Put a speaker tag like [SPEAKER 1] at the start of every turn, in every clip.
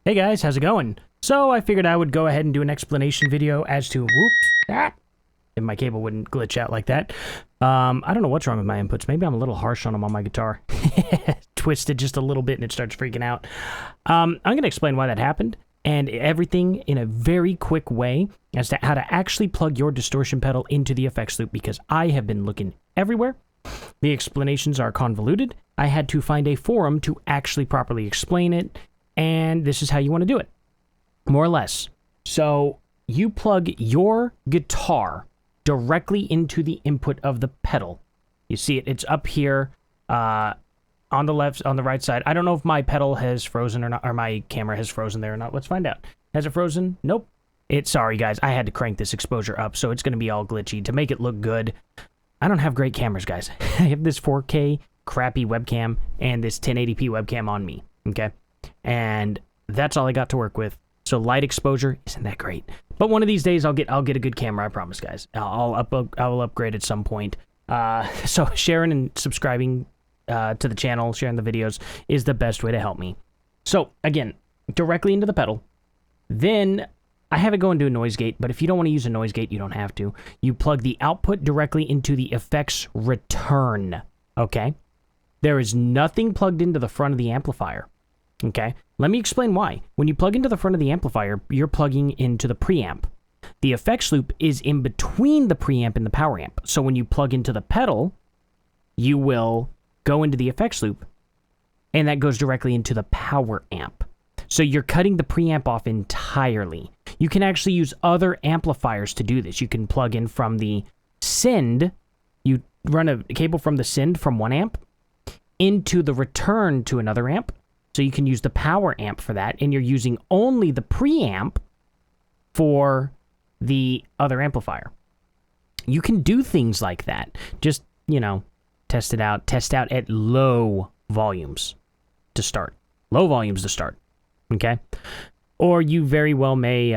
[SPEAKER 1] Hey guys, how's it going? So I figured I would go ahead and do an explanation video as to, if my cable wouldn't glitch out like that. I don't know what's wrong with my inputs. Maybe I'm a little harsh on them on my guitar. Twisted just a little bit and it starts freaking out. I'm going to explain why that happened and everything in a very quick way as to how to actually plug your distortion pedal into the effects loop, because I have been looking everywhere. The explanations are convoluted. I had to find a forum to actually properly explain it, and this is how you want to do it, more or less. So you plug your guitar directly into the input of the pedal. You see it, it's up here on the left, on the right side. I don't know if my pedal has frozen or not, or my camera has frozen there or not. Let's find out. Has it frozen? Nope. Sorry guys, I had to crank this exposure up, so it's going to be all glitchy to make it look good. I don't have great cameras, guys. I have this 4K crappy webcam and this 1080p webcam on me, okay? And that's all I got to work with. So light exposure isn't that great. But one of these days I'll get a good camera, I promise, guys. I will upgrade at some point. So sharing and subscribing to the channel, sharing the videos is the best way to help me. So again, directly into the pedal. Then I have it go into a noise gate, but if you don't want to use a noise gate, you don't have to. You plug the output directly into the effects return, okay? There is nothing plugged into the front of the amplifier, okay? Let me explain why. When you plug into the front of the amplifier, you're plugging into the preamp. The effects loop is in between the preamp and the power amp. So when you plug into the pedal, you will go into the effects loop, and that goes directly into the power amp. So you're cutting the preamp off entirely. You can actually use other amplifiers to do this. You can plug in from the send, you run a cable from the send from one amp into the return to another amp. So you can use the power amp for that, and you're using only the preamp for the other amplifier. You can do things like that. Just, you know, test it out. Test out at low volumes to start. Low volumes to start. Okay? Or you very well may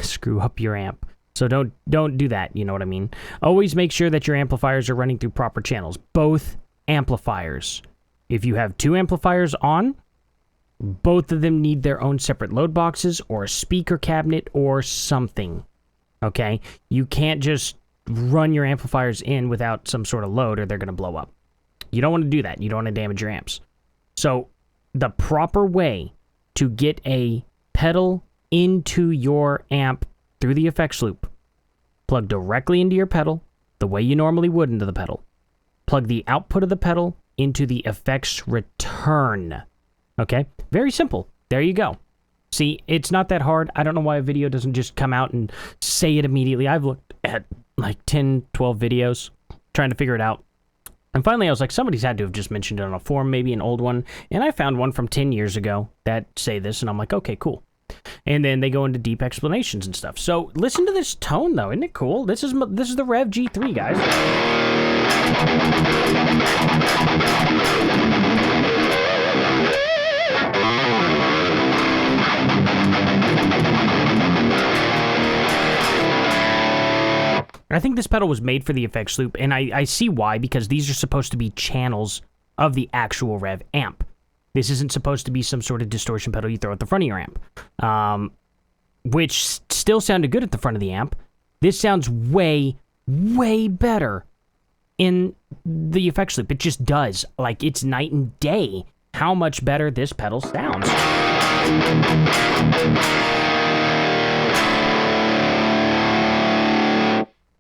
[SPEAKER 1] screw up your amp. So don't do that, you know what I mean? Always make sure that your amplifiers are running through proper channels. Both amplifiers. If you have two amplifiers on, both of them need their own separate load boxes or a speaker cabinet or something. Okay? You can't just run your amplifiers in without some sort of load or they're going to blow up. You don't want to do that. You don't want to damage your amps. So the proper way to get a pedal into your amp through the effects loop, plug directly into your pedal the way you normally would into the pedal. Plug the output of the pedal into the effects return. Okay? Very simple. There you go. See, it's not that hard. I don't know why a video doesn't just come out and say it immediately. I've looked at like 10, 12 videos trying to figure it out. And finally, I was like, somebody's had to have just mentioned it on a forum, maybe an old one. And I found one from 10 years ago that say this, and I'm like, okay, cool. And then they go into deep explanations and stuff. So listen to this tone, though. Isn't it cool? This is the Revv G3, guys. I think this pedal was made for the effects loop, and I see why, because these are supposed to be channels of the actual Revv amp. This isn't supposed to be some sort of distortion pedal you throw at the front of your amp, which still sounded good at the front of the amp. This sounds way, way better in the effects loop. It just does. Like, it's night and day how much better this pedal sounds.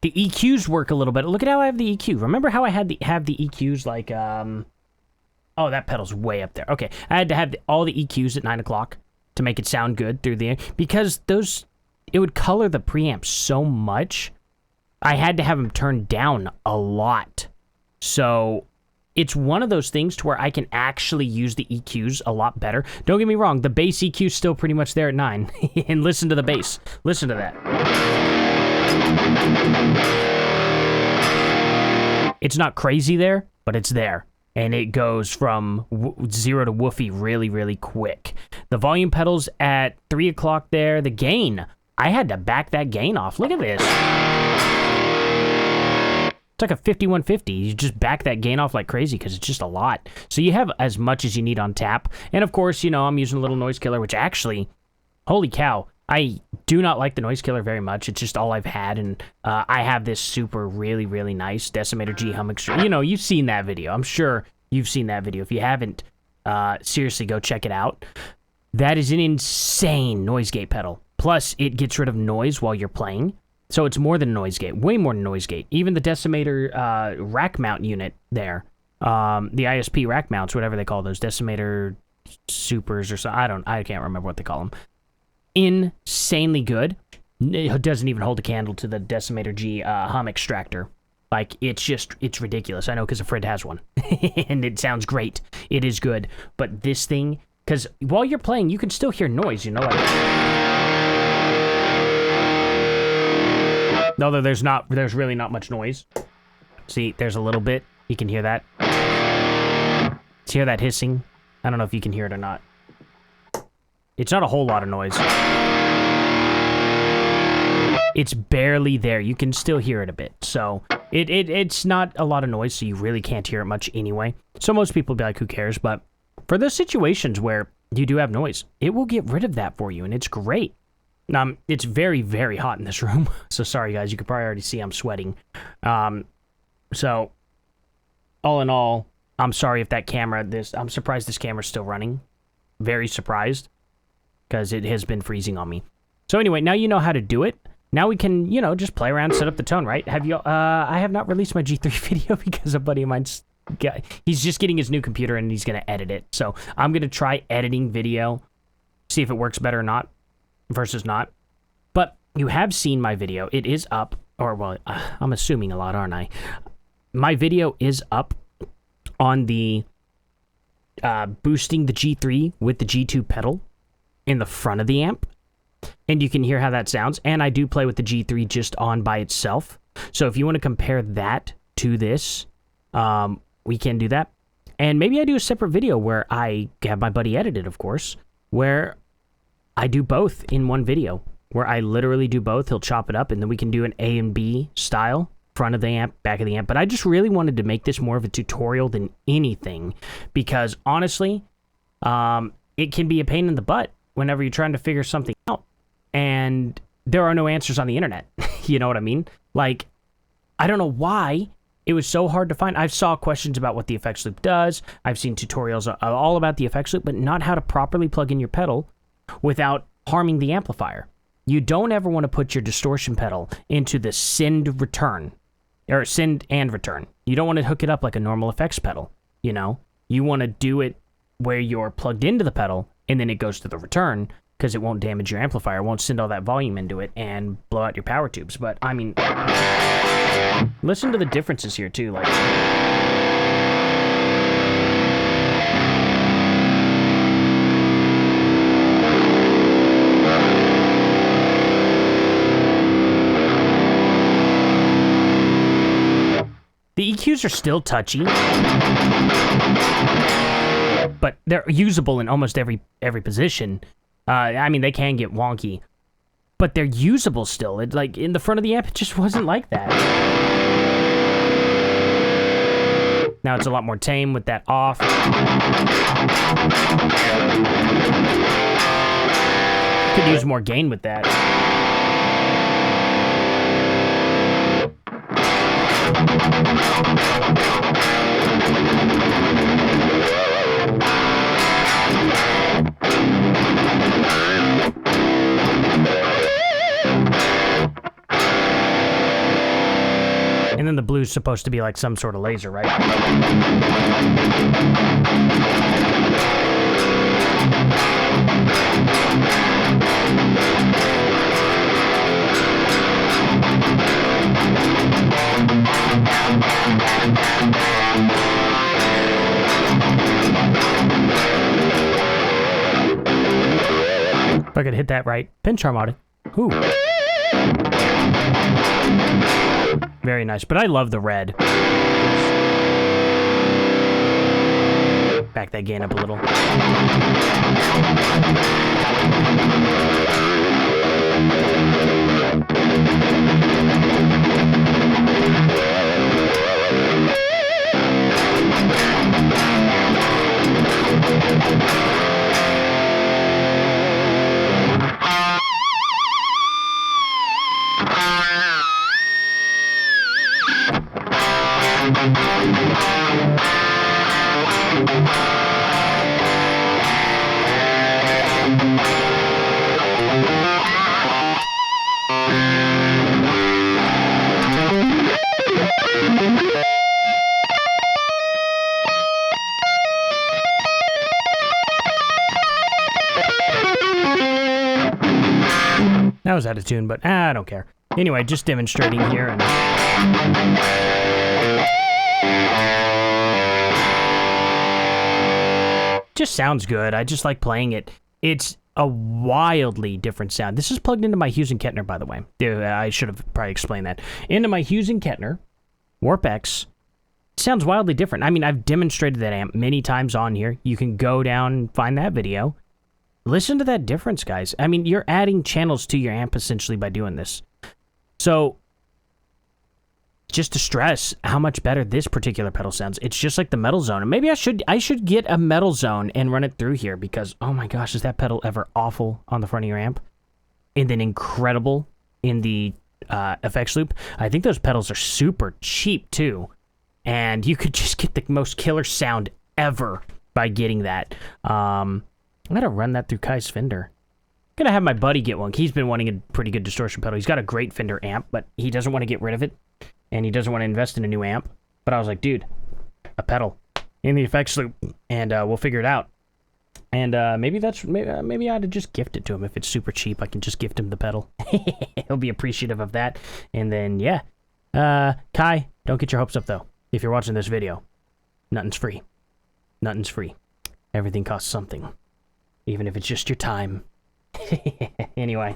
[SPEAKER 1] The EQs work a little bit. Look at how I have the EQ. Remember how I had have the EQs like, oh, that pedal's way up there. Okay, I had to have all the EQs at 9 o'clock to make it sound good through the, because it would color the preamp so much. I had to have them turned down a lot. So it's one of those things to where I can actually use the EQs a lot better. Don't get me wrong, the bass EQ's still pretty much there at 9. And listen to the bass. Listen to that. It's not crazy there, but it's there. And it goes from 0 to woofy really, really quick. The volume pedals at 3 o'clock there. The gain, I had to back that gain off. Look at this. It's like a 5150. You just back that gain off like crazy because it's just a lot. So you have as much as you need on tap. And of course, you know, I'm using a little noise killer, which actually holy cow. I do not like the noise killer very much. It's just all I've had, and I have this super really, really nice Decimator G hum extractor. You know, you've seen that video. I'm sure you've seen that video. If you haven't, seriously, go check it out. That is an insane noise gate pedal. Plus, it gets rid of noise while you're playing. So it's more than noise gate, way more than noise gate. Even the Decimator rack mount unit there, the ISP rack mounts, whatever they call those, Decimator Supers or something. I can't remember what they call them. Insanely good. It doesn't even hold a candle to the Decimator G hum extractor. Like, it's ridiculous. I know because a friend has one. And it sounds great. It is good. But this thing, because while you're playing, you can still hear noise, you know? Like, although there's really not much noise. See, there's a little bit. You can hear that. See, hear that hissing? I don't know if you can hear it or not. It's not a whole lot of noise. It's barely there. You can still hear it a bit. So it's not a lot of noise, so you really can't hear it much anyway. So most people be like, who cares? But for those situations where you do have noise, it will get rid of that for you, and it's great. It's very, very hot in this room. So sorry, guys. You can probably already see I'm sweating. So all in all, I'm sorry if that camera, I'm surprised this camera's still running. Very surprised. Because it has been freezing on me. So anyway, now you know how to do it. Now we can, you know, just play around, set up the tone, right? I have not released my G3 video because a buddy of mine's he's just getting his new computer and he's going to edit it. So I'm going to try editing video, see if it works better or not, versus not. But you have seen my video. It is up, or well, I'm assuming a lot, aren't I? My video is up on the boosting the G3 with the G2 pedal in the front of the amp, and you can hear how that sounds. And I do play with the G3 just on by itself, so if you want to compare that to this, we can do that. And maybe I do a separate video where I have my buddy edit it, of course, where I do both in one video, where I literally do both. He'll chop it up, and then we can do an A and B style, front of the amp, back of the amp. But I just really wanted to make this more of a tutorial than anything, because honestly, it can be a pain in the butt whenever you're trying to figure something out, and there are no answers on the internet. You know what I mean? Like, I don't know why it was so hard to find. I've saw questions about what the effects loop does. I've seen tutorials all about the effects loop, but not how to properly plug in your pedal without harming the amplifier. You don't ever want to put your distortion pedal into the send return, or send and return. You don't want to hook it up like a normal effects pedal, you know? You want to do it where you're plugged into the pedal, and then it goes to the return, because it won't damage your amplifier, it won't send all that volume into it and blow out your power tubes. But, I mean, listen to the differences here, too. Like, the EQs are still touchy, but they're usable in almost every position. I mean, they can get wonky, but they're usable still. It, like, in the front of the amp, it just wasn't like that. Now it's a lot more tame with that off. Could use more gain with that. And then the blue's supposed to be like some sort of laser, right? If I could hit that right. Pinch harmonic. Ooh. Very nice, but I love the red. Back that gain up a little. was out of tune, but I don't care. Anyway, just demonstrating here. And just sounds good. I just like playing it. It's a wildly different sound. This is plugged into my Hughes and Kettner, by the way. I should have probably explained that. Into my Hughes and Kettner Warp X. Sounds wildly different. I mean, I've demonstrated that amp many times on here. You can go down and find that video. Listen to that difference, guys. I mean, you're adding channels to your amp essentially by doing this. So, just to stress how much better this particular pedal sounds, it's just like the Metal Zone. And maybe I should get a Metal Zone and run it through here because, oh my gosh, is that pedal ever awful on the front of your amp? And then incredible in the effects loop. I think those pedals are super cheap too. And you could just get the most killer sound ever by getting that. I'm going to run that through Kai's Fender. I'm going to have my buddy get one. He's been wanting a pretty good distortion pedal. He's got a great Fender amp, but he doesn't want to get rid of it. And he doesn't want to invest in a new amp. But I was like, dude, a pedal in the effects loop, and we'll figure it out. And maybe I ought to just gift it to him. If it's super cheap, I can just gift him the pedal. He'll be appreciative of that. And then, yeah. Kai, don't get your hopes up, though. If you're watching this video, nothing's free. Nothing's free. Everything costs something. Even if it's just your time. Anyway,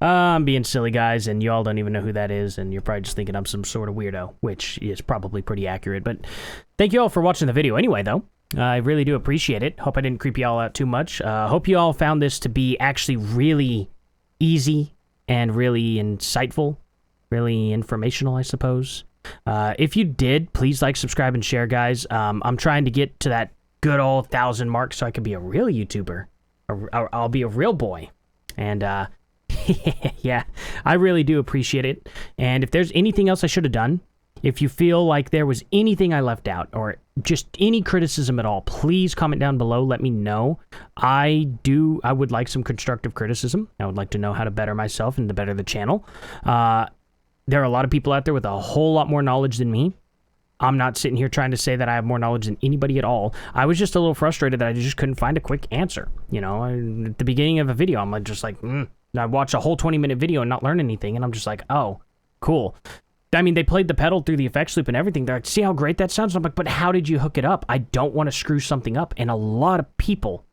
[SPEAKER 1] I'm being silly, guys, and y'all don't even know who that is, and you're probably just thinking I'm some sort of weirdo, which is probably pretty accurate, but thank you all for watching the video anyway, though. I really do appreciate it. Hope I didn't creep you all out too much. Hope you all found this to be actually really easy and really insightful, really informational, I suppose. If you did, please like, subscribe, and share, guys. I'm trying to get to that good old 1,000 mark so I can be a real YouTuber. I'll be a real boy. And, yeah, I really do appreciate it. And if there's anything else I should have done, if you feel like there was anything I left out or just any criticism at all, please comment down below. Let me know. I would like some constructive criticism. I would like to know how to better myself and to better the channel. There are a lot of people out there with a whole lot more knowledge than me. I'm not sitting here trying to say that I have more knowledge than anybody at all. I was just a little frustrated that I just couldn't find a quick answer. You know, at the beginning of a video, I'm just like, I watched a whole 20-minute video and not learn anything, and I'm just like, oh, cool. I mean, they played the pedal through the effects loop and everything. They're like, see how great that sounds? I'm like, but how did you hook it up? I don't want to screw something up. And a lot of people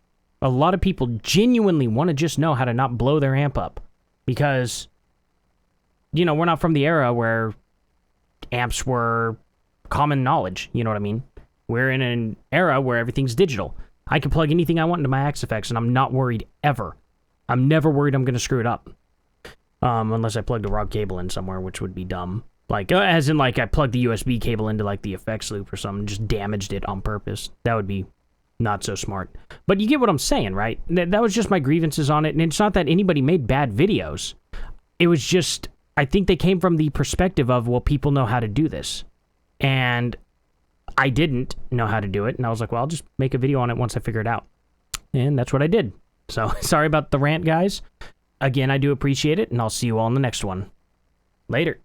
[SPEAKER 1] genuinely want to just know how to not blow their amp up. Because, you know, we're not from the era where amps were common knowledge, you know what I mean? We're in an era where everything's digital. I can plug anything I want into my Axe effects, and I'm not worried ever. I'm never worried I'm going to screw it up. Unless I plugged a wrong cable in somewhere, which would be dumb. Like, as in, like, I plugged the USB cable into, like, the effects loop or something, just damaged it on purpose. That would be not so smart. But you get what I'm saying, right? That was just my grievances on it, and it's not that anybody made bad videos. It was just, I think they came from the perspective of, well, people know how to do this. And I didn't know how to do it, and I was like, well, I'll just make a video on it once I figure it out. And that's what I did. So, sorry about the rant, guys. Again, I do appreciate it, and I'll see you all in the next one. Later.